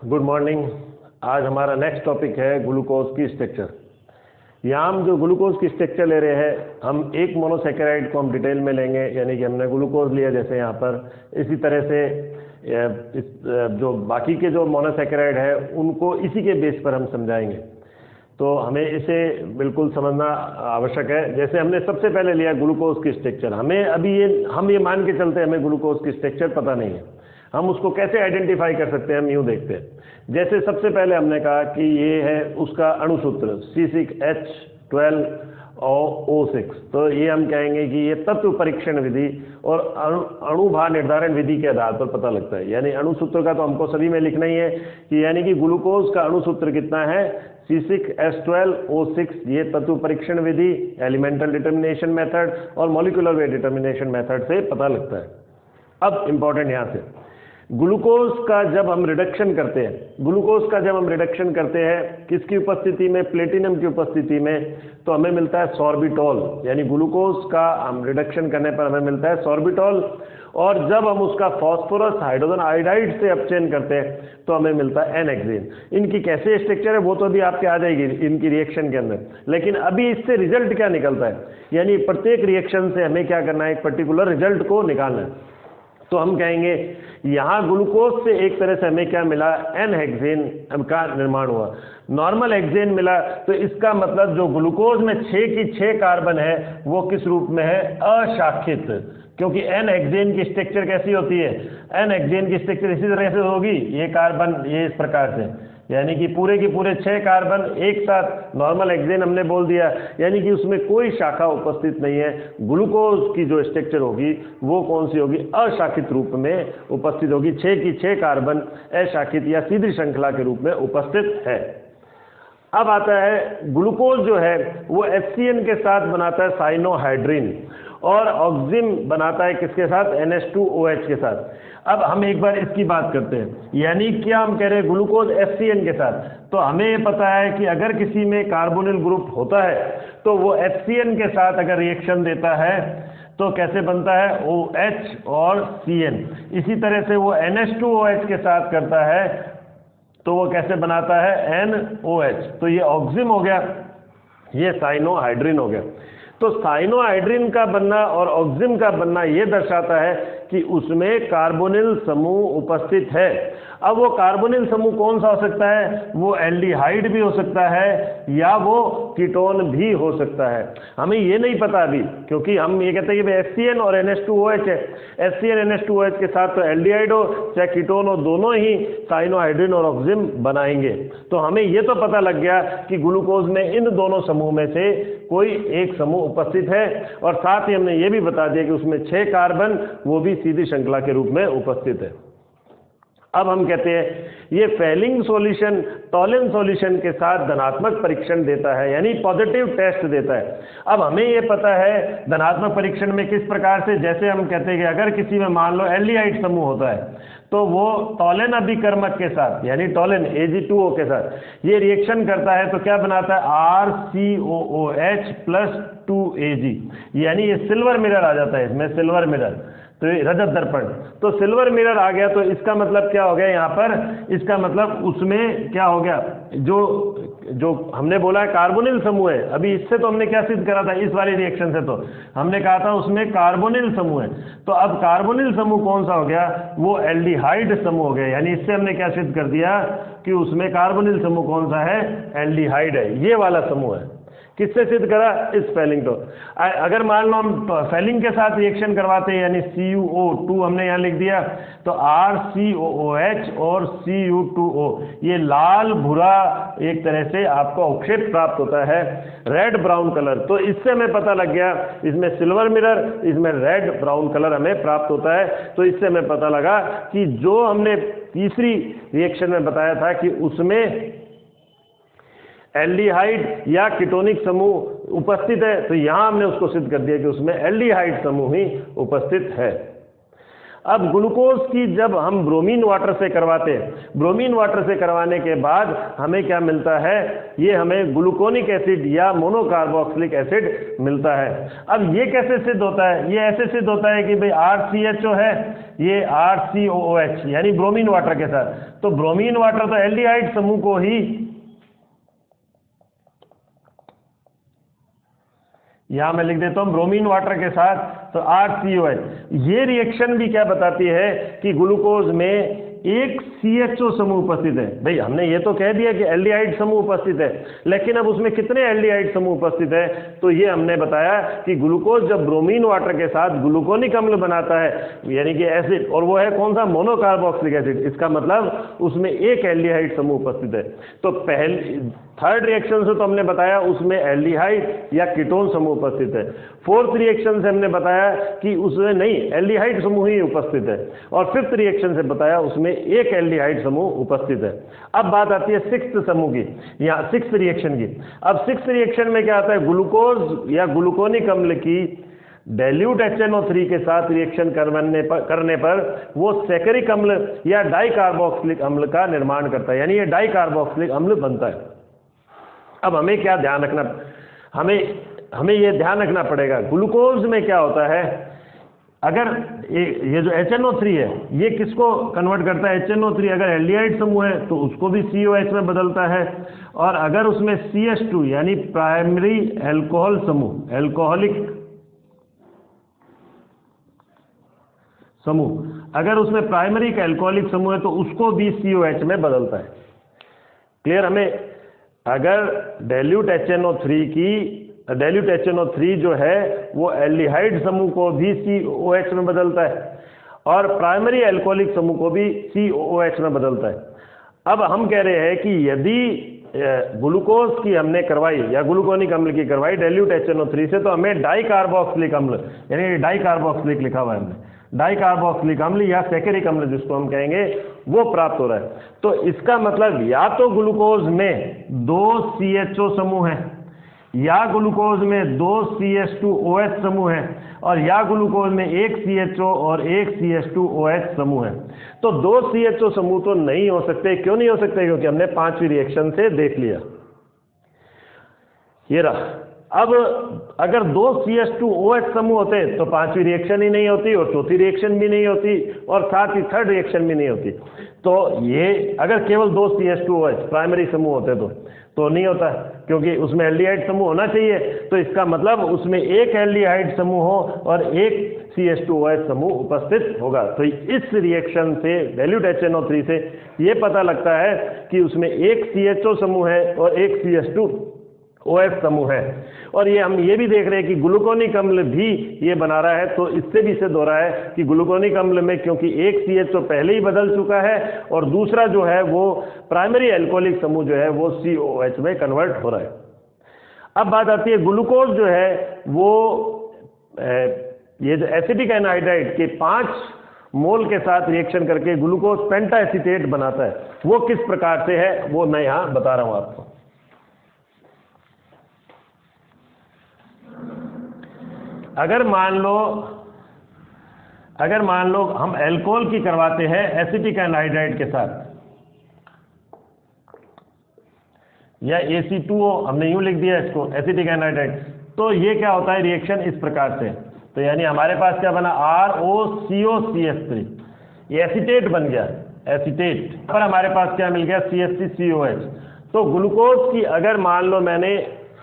Good morning. आज हमारा next topic है ग्लूकोज की स्ट्रक्चर। यहाँ हम जो ग्लूकोज की स्ट्रक्चर ले रहे हैं, हम एक मोनोसेकेराइड को हम डिटेल में लेंगे, यानी कि हमने ग्लूकोज लिया जैसे यहाँ पर, इसी तरह से जो बाकी के जो मोनोसेकेराइड है उनको इसी के बेस पर हम समझाएंगे। तो हमें इसे बिल्कुल समझना आवश्यक है। जैसे हमने सबसे पहले लिया ग्लूकोज की स्ट्रक्चर, हमें अभी हम ये मान के चलते हैं हमें ग्लूकोज की स्ट्रक्चर पता नहीं है, हम उसको कैसे आइडेंटिफाई कर सकते हैं, हम यूँ देखते हैं। जैसे सबसे पहले हमने कहा कि ये है उसका अणुसूत्र C6H12O6, तो ये हम कहेंगे कि ये तत्व परीक्षण विधि और अणुभार निर्धारण विधि के आधार पर पता लगता है। यानी अणुसूत्र का तो हमको सभी में लिखना ही है कि यानी कि ग्लूकोज का अणुसूत्र कितना है, C6H12O6। ये तत्व परीक्षण विधि, एलिमेंटल डिटर्मिनेशन मेथड और मॉलिक्यूलर वेट डिटर्मिनेशन मेथड से पता लगता है। अब इंपॉर्टेंट यहाँ से, ग्लूकोज का जब हम रिडक्शन करते हैं, ग्लूकोज का जब हम रिडक्शन करते हैं किसकी उपस्थिति में, प्लेटिनम की उपस्थिति में, तो हमें मिलता है सॉर्बिटॉल। यानी ग्लूकोज का हम रिडक्शन करने पर हमें मिलता है सॉर्बिटॉल। और जब हम उसका फास्फोरस हाइड्रोजन आयोडाइड से अपचयन करते हैं तो हमें मिलता है एन-हेक्सेन। इनकी कैसे स्ट्रक्चर है वो तो अभी आपके आ जाएगी इनकी रिएक्शन के अंदर, लेकिन अभी इससे रिजल्ट क्या निकलता है, यानी प्रत्येक रिएक्शन से हमें क्या करना है, एक पर्टिकुलर रिजल्ट को निकालना है। तो हम कहेंगे यहाँ ग्लूकोज से एक तरह से हमें क्या मिला, एन-हेक्सेन का निर्माण हुआ, नॉर्मल हेक्सेन मिला। तो इसका मतलब जो ग्लूकोज में 6 की 6 कार्बन है वो किस रूप में है, अशाखित। क्योंकि एन-हेक्सेन की स्ट्रक्चर कैसी होती है, एन-हेक्सेन की स्ट्रक्चर इसी तरह से होगी, ये कार्बन ये इस प्रकार से, यानी कि पूरे के पूरे 6 कार्बन एक साथ, नॉर्मल हेक्सेन हमने बोल दिया, यानी कि उसमें कोई शाखा उपस्थित नहीं है। ग्लूकोज की जो स्ट्रक्चर होगी वो कौन सी होगी, अशाखित रूप में उपस्थित होगी। 6 की 6 कार्बन अशाखित या सीधी श्रृंखला के रूप में उपस्थित है। अब आता है ग्लूकोज जो है वो HCN के साथ बनाता है साइनोहाइड्रिन, और ऑक्सिम बनाता है किसके साथ, NH2OH के साथ। अब हम एक बार इसकी बात करते हैं, यानी क्या हम कह रहे हैं ग्लूकोज HCN के साथ, तो हमें ये पता है कि अगर किसी में कार्बोनिल ग्रुप होता है तो वो HCN के साथ अगर रिएक्शन देता है तो कैसे बनता है, OH और CN। इसी तरह से वो NH2OH के साथ करता है तो वो कैसे बनाता है, NOH। तो ये ऑक्सिम हो गया, ये साइनोहाइड्रिन हो गया। तो साइनोहाइड्रिन का बनना और ऑक्सिम का बनना ये दर्शाता है कि उसमें कार्बोनिल समूह उपस्थित है। अब वो कार्बोनिल समूह कौन सा हो सकता है, वो एल्डिहाइड भी हो सकता है या वो कीटोन भी हो सकता है। हमें ये नहीं पता अभी, क्योंकि हम ये कहते हैं कि HCN और NH2OH है, HCN NH2OH के साथ तो एल्डिहाइड हो चाहे कीटोन हो, दोनों ही साइनोहाइड्रिन और ऑक्सिम बनाएंगे। तो हमें ये तो पता लग गया कि ग्लूकोज में इन दोनों समूह में से कोई एक समूह उपस्थित है, और साथ ही हमने ये भी बता दिया कि उसमें 6 कार्बन वो भी सीधी श्रृंखला के रूप में उपस्थित है। अब हम कहते हैं ये फेलिंग सॉल्यूशन टॉलन सॉल्यूशन के साथ धनात्मक परीक्षण देता है, यानी पॉजिटिव टेस्ट देता है। अब हमें ये पता है धनात्मक परीक्षण में किस प्रकार से, जैसे हम कहते हैं कि अगर किसी में मान लो एल्डिहाइड समूह होता है तो वो टॉलन अभिकर्मक के साथ, यानी टॉलन Ag2O के साथ ये रिएक्शन करता है तो क्या बनाता है, RCOOH + 2Ag, यानी ये सिल्वर मिरर आ जाता है इसमें, सिल्वर मिरर, तो रजत दर्पण। तो सिल्वर मिरर आ गया, तो इसका मतलब क्या हो गया यहाँ पर, इसका मतलब उसमें क्या हो गया, जो हमने बोला है कार्बोनिल समूह है, अभी इससे तो हमने क्या सिद्ध करा था, इस वाली रिएक्शन से तो हमने कहा था उसमें कार्बोनिल समूह है। तो अब कार्बोनिल समूह कौन सा हो गया, वो एल्डिहाइड समूह हो गया, यानी इससे हमने क्या सिद्ध कर दिया कि उसमें कार्बोनिल समूह कौन सा है, एल्डिहाइड है, ये वाला समूह है। किससे सिद्ध करा, इस फेलिंग तो। अगर मान लो हम फेलिंग के साथ रिएक्शन करवाते हैं, यानी CuO2 हमने यहाँ लिख दिया, तो RCOOH और Cu2O, ये लाल भूरा एक तरह से आपको अवक्षेप प्राप्त होता है, रेड ब्राउन कलर। तो इससे हमें पता लग गया, इसमें सिल्वर मिरर, इसमें रेड ब्राउन कलर हमें प्राप्त होता है। तो इससे हमें पता लगा कि जो हमने तीसरी रिएक्शन में बताया था कि उसमें एल्डिहाइड या कीटोनिक समूह उपस्थित है, तो यहाँ हमने उसको सिद्ध कर दिया कि उसमें एल्डिहाइड समूह ही उपस्थित है। अब ग्लूकोज की जब हम ब्रोमीन वाटर से करवाते हैं, ब्रोमीन वाटर से करवाने के बाद हमें क्या मिलता है, ये हमें ग्लूकोनिक एसिड या मोनोकार्बोक्सिलिक एसिड मिलता है। अब ये कैसे सिद्ध होता है, ये ऐसे सिद्ध होता है कि भाई RCHO है, ये RCOOH यानी ब्रोमीन वाटर के साथ, तो ब्रोमीन वाटर तो एल्डिहाइड समूह को ही, यहां मैं लिख देता हूं ब्रोमीन वाटर के साथ, तो RCOH। ये रिएक्शन भी क्या बताती है कि ग्लूकोज में एक CHO समूह उपस्थित है। भाई हमने ये तो कह दिया कि एल्डिहाइड समूह उपस्थित है, लेकिन अब उसमें कितने एल्डिहाइड समूह उपस्थित है, तो ये हमने बताया कि ग्लूकोज जब ब्रोमीन वाटर के साथ ग्लूकोनिक अम्ल बनाता है, यानी कि एसिड, और वो है कौन सा, मोनोकार्बोक्सिलिक एसिड, इसका मतलब उसमें एक एल्डिहाइड समूह उपस्थित है। तो पहले थर्ड रिएक्शन से तो हमने बताया उसमें एल्डिहाइड या कीटोन समूह उपस्थित है। फोर्थ रिएक्शन से हमने बताया कि उसमें नहीं, एल्डिहाइड समूह ही उपस्थित है। और फिफ्थ रिएक्शन से बताया उसमें एक एल्डिहाइड समूह उपस्थित है। अब बात आती है सिक्स्थ समूह की, या सिक्स्थ रिएक्शन की। अब सिक्स्थ रिएक्शन में क्या आता है, ग्लूकोज या ग्लूकोनिक अम्ल की डाइल्यूट HNO3 के साथ रिएक्शन करने पर वो सैकरिक अम्ल या डाइकार्बोक्सिलिक अम्ल का निर्माण करता है, यानी ये डाइकार्बोक्सिलिक अम्ल बनता है। अब हमें क्या ध्यान रखना, हमें ये ध्यान रखना पड़ेगा, ग्लूकोज में क्या होता है, अगर ये जो HNO3 है ये किसको कन्वर्ट करता है, HNO3 अगर एल्डिहाइड समूह है तो उसको भी COH में बदलता है, और अगर उसमें CH2 यानी प्राइमरी एल्कोहल समूह, एल्कोहलिक समूह, अगर उसमें प्राइमरी का एल्कोहलिक समूह है तो उसको भी COH में बदलता है। क्लियर? हमें अगर डाइल्यूट HNO3 जो है वो एल्डिहाइड समूह को भी COH में बदलता है और प्राइमरी एल्कोहलिक समूह को भी COOH में बदलता है। अब हम कह रहे हैं कि यदि ग्लूकोज की हमने करवाई या ग्लूकोनिक अम्ल की करवाई डाइल्यूट HNO3 से, तो हमें डाइकार्बोक्सिलिक अम्ल, यानी डाइकार्बोक्सिलिक लिखा हुआ है हमने, डाइकार्बोक्सिलिक अम्ल या सैकरिक अम्ल जिसको हम कहेंगे, वो प्राप्त हो रहा है। तो इसका मतलब या तो ग्लूकोज में 2 CHO समूह हैं, या ग्लूकोज में 2 CH2OH समूह है, और या ग्लूकोज में 1 CHO और 1 CH2OH समूह है। तो 2 CHO समूह तो नहीं हो सकते। क्यों नहीं हो सकते? क्योंकि हमने 5वीं रिएक्शन से देख लिया। ये रहा। अब अगर 2 CH2OH समूह होते तो 5वीं रिएक्शन ही नहीं होती, और चौथी रिएक्शन भी नहीं होती, और साथ ही थर्ड रिएक्शन भी नहीं होती। तो ये अगर केवल 2 CH2OH प्राइमरी समूह होते तो नहीं होता, क्योंकि उसमें एल्डिहाइड समूह होना चाहिए। तो इसका मतलब उसमें एक एल्डिहाइड समूह हो और एक CH2OH समूह उपस्थित होगा। तो इस रिएक्शन से डाइल्यूट HNO3 से ये पता लगता है कि उसमें एक CHO समूह है और एक CH2OH समूह है। और ये हम ये भी देख रहे हैं कि ग्लूकोनिक अम्ल भी ये बना रहा है। तो इससे भी सिद्ध हो रहा है कि ग्लूकोनिक अम्ल में क्योंकि एक CHO पहले ही बदल चुका है और दूसरा जो है वो प्राइमरी एल्कोहलिक समूह जो है वो COOH में कन्वर्ट हो रहा है। अब बात आती है ग्लूकोज जो है वो ये जो एसिटिक एनहाइड्राइड के 5 मोल के साथ रिएक्शन करके ग्लूकोज पेंटा एसीटेट बनाता है। वो किस प्रकार से है वो मैं यहां बता रहा हूं आपको। अगर मान लो हम अल्कोहल की करवाते हैं एसिटिक एनहाइड्राइड के साथ, या AC2O, हमने यूं लिख दिया इसको एसिटिक एनहाइड्राइड, तो ये क्या होता है रिएक्शन इस प्रकार से। तो यानी हमारे पास क्या बना, ROCOCH3, ये एसीटेट बन गया, एसीटेट पर हमारे पास क्या मिल गया, CH3COH। तो ग्लूकोज की अगर मान लो मैंने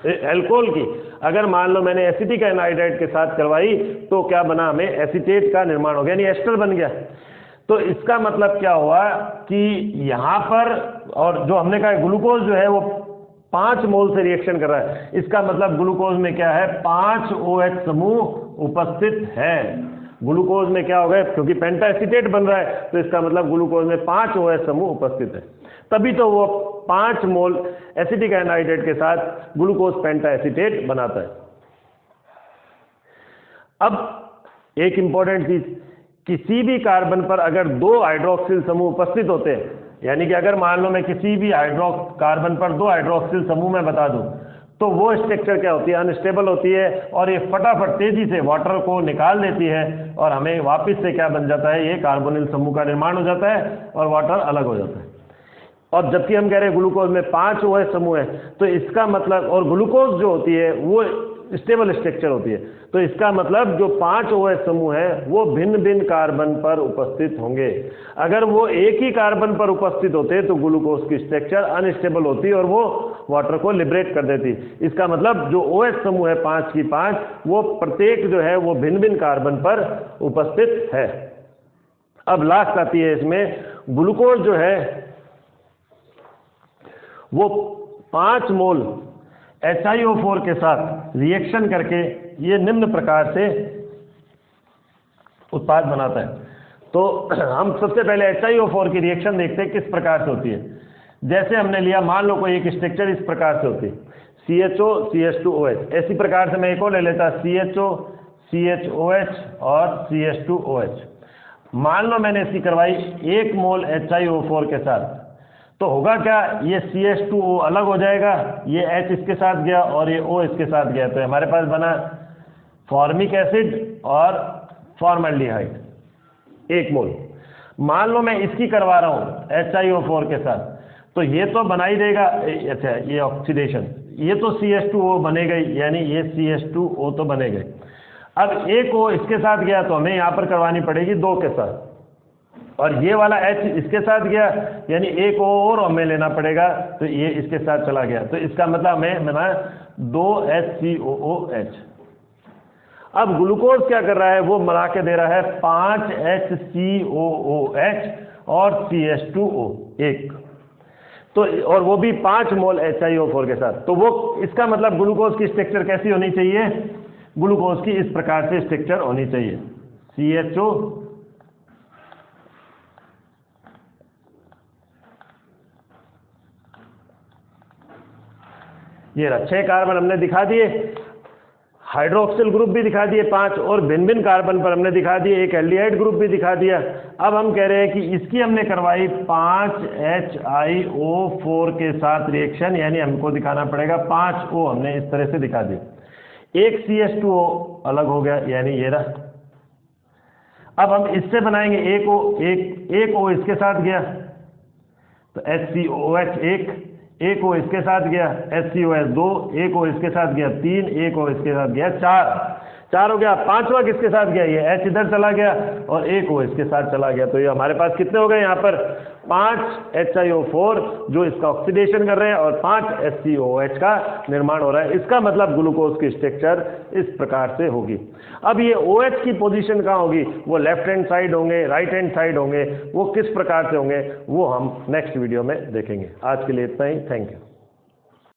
अल्कोहल की अगर मान लो मैंने एसिटिक एनहाइड्राइड के साथ करवाई तो क्या बना, हमें एसीटेट का निर्माण हो गया, यानी एस्टर बन गया। तो इसका मतलब क्या हुआ कि यहाँ पर, और जो हमने कहा ग्लूकोज जो है वो 5 मोल से रिएक्शन कर रहा है, इसका मतलब ग्लूकोज में क्या है, 5 OH समूह उपस्थित है। ग्लूकोज में क्या हो गया, क्योंकि पेंटा एसीटेट बन रहा है तो इसका मतलब ग्लूकोज में 5 OH समूह उपस्थित है, तभी तो वो 5 मोल एसिटिक एनहाइड्राइड के साथ ग्लूकोज पेंटा एसीटेट बनाता है। अब एक इंपॉर्टेंट चीज, किसी भी कार्बन पर अगर 2 हाइड्रोक्सिल समूह उपस्थित होते हैं, यानी कि अगर मान लो मैं किसी भी कार्बन पर 2 हाइड्रोक्सिल समूह में बता दूं, तो वो स्ट्रक्चर क्या होती है, अनस्टेबल होती है, और ये फटाफट तेजी से वाटर को निकाल देती है और हमें वापस से क्या बन जाता है, ये कार्बोनिल समूह का निर्माण हो जाता है और वाटर अलग हो जाता है। और जबकि हम कह रहे हैं ग्लूकोज में 5 OH समूह है, तो इसका मतलब, और ग्लूकोज जो होती है वो स्टेबल स्ट्रक्चर होती है, तो इसका मतलब जो 5 OH समूह है वो भिन्न भिन्न कार्बन पर उपस्थित होंगे। अगर वो एक ही कार्बन पर उपस्थित होते तो ग्लूकोज की स्ट्रक्चर अनस्टेबल होती और वो वाटर को लिबरेट कर देती। इसका मतलब जो OH समूह है 5 की 5, वो प्रत्येक जो है वो भिन्न भिन्न कार्बन पर उपस्थित है। अब लास्ट आती है इसमें, ग्लूकोज जो है वो 5 मोल HiO4 के साथ रिएक्शन करके ये निम्न प्रकार से उत्पाद बनाता है। तो हम सबसे पहले HiO4 की रिएक्शन देखते हैं किस प्रकार से होती है। जैसे हमने लिया, मान लो कोई एक स्ट्रक्चर इस प्रकार से होती है, CHO CH2OH, ऐसी प्रकार से मैं एक और ले लेता, CHO CHOH और CH2OH। मान लो मैंने इसकी करवाई 1 मोल HiO4 के साथ, तो होगा क्या, ये CH2O अलग हो जाएगा, ये H इसके साथ गया और ये O इसके साथ गया, तो हमारे पास बना फॉर्मिक एसिड और फॉर्मल्डिहाइड 1 मोल। मान लो मैं इसकी करवा रहा हूँ HiO4 के साथ, तो ये तो बना ही देगा, अच्छा ये ऑक्सीडेशन, ये तो CH2O बनेगा ही, यानी ये CH2O तो बनेगा। अब एक O इसके साथ गया तो हमें यहाँ पर करवानी पड़ेगी 2 के साथ, और ये वाला H इसके साथ गया, यानी एक O और हमें लेना पड़ेगा, तो ये इसके साथ चला गया, तो इसका मतलब हमें बना 2HCOOH। अब ग्लूकोज क्या कर रहा है, वो बना के दे रहा है 5HCOOH और CH2O 1, तो और वो भी 5 मोल HiO4 के साथ। तो वो इसका मतलब ग्लूकोज की स्ट्रक्चर कैसी होनी चाहिए, ग्लूकोज की इस प्रकार से स्ट्रक्चर होनी चाहिए, CHO ये 6 कार्बन हमने दिखा दिए, हाइड्रोक्सिल ग्रुप भी दिखा दिए 5, और भिन्न भिन्न कार्बन पर हमने दिखा दिए, एक एल्डिहाइड ग्रुप भी दिखा दिया। अब हम कह रहे हैं कि इसकी हमने करवाई 5HiO4 के साथ रिएक्शन, यानी हमको दिखाना पड़ेगा 5 O हमने इस तरह से दिखा दिया, एक CH2O अलग हो गया, यानी ये रहा। अब हम इससे बनाएंगे एक O इसके साथ गया तो HCOOH 1 O इसके साथ गया, HCOS 2, 1 O इसके साथ गया 3, 1 O इसके साथ गया 4 हो गया। 5वां किसके साथ गया, ये H इधर चला गया और 1 O इसके साथ चला गया, तो ये हमारे पास कितने हो गए यहाँ पर 5 HiO4 जो इसका ऑक्सीडेशन कर रहे हैं और 5 HCOOH का निर्माण हो रहा है। इसका मतलब ग्लूकोज की स्ट्रक्चर इस प्रकार से होगी। अब ये OH की पोजीशन कहाँ होगी, वो लेफ्ट हैंड साइड होंगे, राइट हैंड साइड होंगे, वो किस प्रकार से होंगे वो हम नेक्स्ट वीडियो में देखेंगे। आज के लिए इतना ही, थैंक यू।